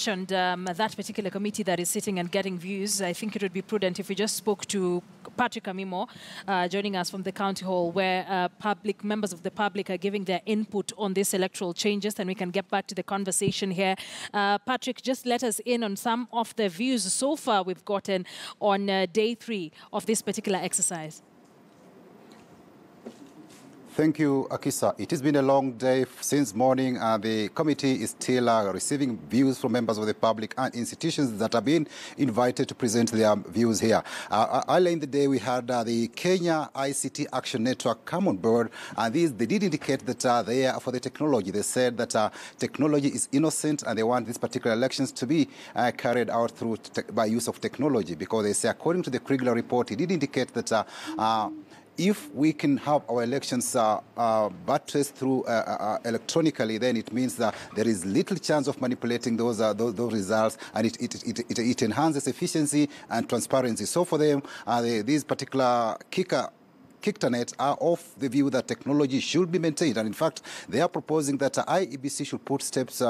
mentioned that particular committee that is sitting and getting views, I think it would be prudent if we just spoke to Patrick Amimo, joining us from the County Hall, where members of the public are giving their input on these electoral changes, and we can get back to the conversation here. Patrick, just let us in on some of the views so far we've gotten on day 3 of this particular exercise. Thank you, Akisa. It has been a long day since morning. The committee is still receiving views from members of the public and institutions that have been invited to present their views here. Earlier in the day, we had the Kenya ICT Action Network come on board, and they did indicate that they are for the technology. They said that technology is innocent, and they want these particular elections to be carried out through by use of technology, because they say, according to the Kriegler report, it did indicate that if we can have our elections buttressed through electronically, then it means that there is little chance of manipulating those results, and it enhances efficiency and transparency. So for them, these particular Kictanet are of the view that technology should be maintained. And in fact, they are proposing that IEBC should put steps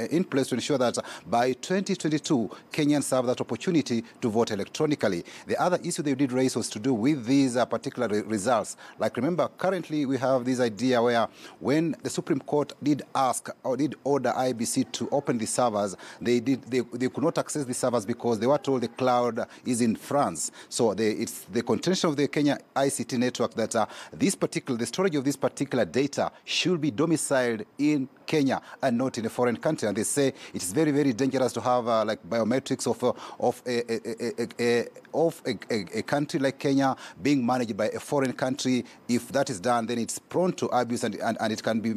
in place to ensure that by 2022, Kenyans have that opportunity to vote electronically. The other issue they did raise was to do with these particular results. Like, remember, currently we have this idea where when the Supreme Court did ask or did order IEBC to open the servers, they could not access the servers because they were told the cloud is in France. So it's the contention of the Kenya ICT network that the storage of this particular data should be domiciled in Kenya and not in a foreign country. And they say it is very, very dangerous to have like biometrics of a country like Kenya being managed by a foreign country. If that is done, then it's prone to abuse and it can be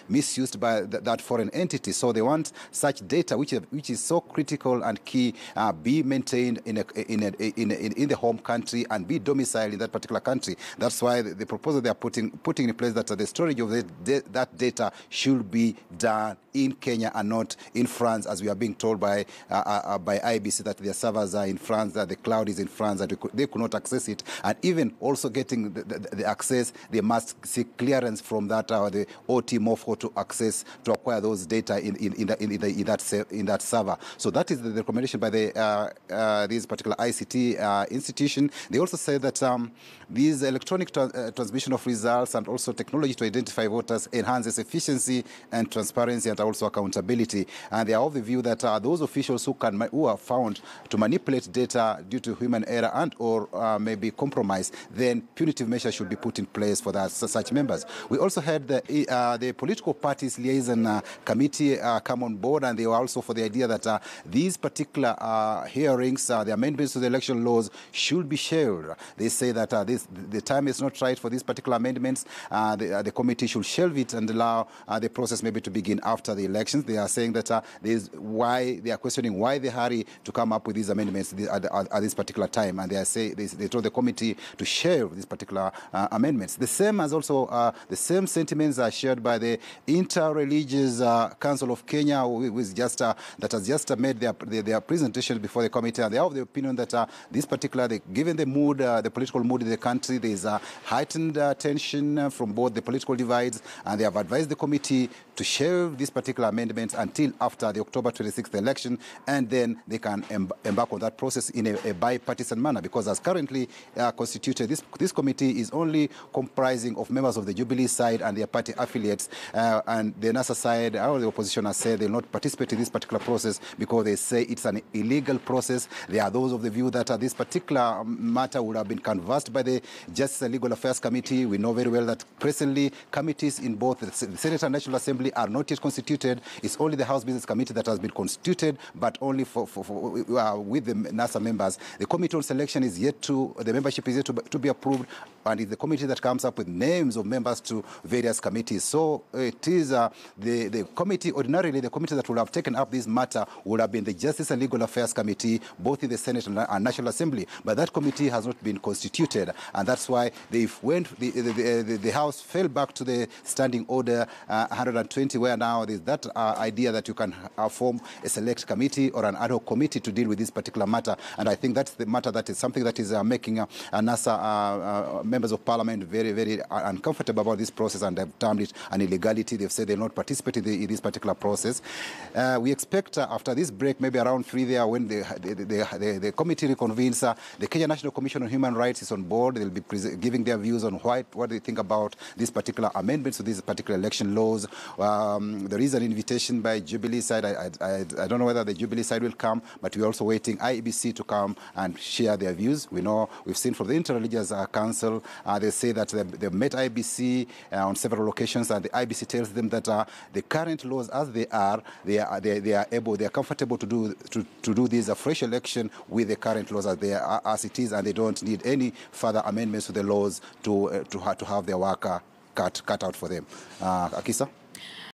misused by that foreign entity. So they want such data, which is so critical and key, be maintained in the home country and be domiciled in that particular country. That's why the proposal they are putting in place that the storage of that data should be done in Kenya and not in France, as we are being told by IBC that their servers are in France, that the cloud is in France, that they could not access it. And even also getting the access, they must seek clearance from that the OT MOFO to acquire those data in that server. So that is the recommendation by this particular ICT institution. They also say that these electronic transmission of results and also technology to identify voters enhances efficiency and transparency and also accountability. And they are of the view that those officials who are found to manipulate data due to human error and or maybe compromise, then punitive measures should be put in place for such members. We also had the political parties liaison committee come on board, and they were also for the idea that these particular hearings, the amendments to the election laws, should be shelved. They say that the time is not right for these particular amendments. The committee should shelve it and allow the process maybe to begin after the elections. They are saying that they are questioning why they hurry to come up with these amendments at this particular time, and they told the committee to shelve these particular amendments. The same as also the same sentiments are shared by the Inter-Religious Council of Kenya, that has just made their presentation before the committee, and they are of the opinion that this particular, given the mood, the political mood in the country, there is a heightened tension from both the political divides, and they have advised the committee to shelve these particular amendments until after the October 26th election, and then they can embark on that process in a bipartisan manner, because as currently constituted, this committee is only comprising of members of the Jubilee side and their party affiliates, and the NASA side, all the opposition has said they will not participate in this particular process because they say it's an illegal process. There are those of the view that this particular matter would have been canvassed by the Justice and Legal Affairs Committee. We know very well that presently committees in both the Senate and National Assembly are not yet constituted. It's only the House Business Committee that has been constituted, but only with the NASA members. The Committee on Selection the membership is yet to be approved, and it's the committee that comes up with names of members to various committees. So it is the committee, ordinarily the committee that would have taken up this matter would have been the Justice and Legal Affairs Committee, both in the Senate and National Assembly, but that committee has not been constituted, and that's why the House fell back to the Standing Order 120, where now there's that idea that you can form a select committee or an ad hoc committee to deal with this particular matter. And I think that's the matter that is something that is making NASA members of parliament very, very uncomfortable about this process, and they've termed it an illegality. They've said they'll not participate in this particular process. We expect after this break, maybe around 3 there, when the committee reconvenes, the Kenya National Commission on Human Rights is on board. They'll be giving their views on what they think about these particular amendments to these particular election laws. There is an invitation by Jubilee side. I don't know whether the Jubilee side will come, but we're also waiting IEBC to come and share their views. We know, we've seen from the Interreligious Council, they say that they've met IEBC on several occasions, and the IEBC tells them that the current laws as they are comfortable to do this fresh election with the current laws as it is, and they don't need any further amendments to the laws to have their work cut out for them. Akisa?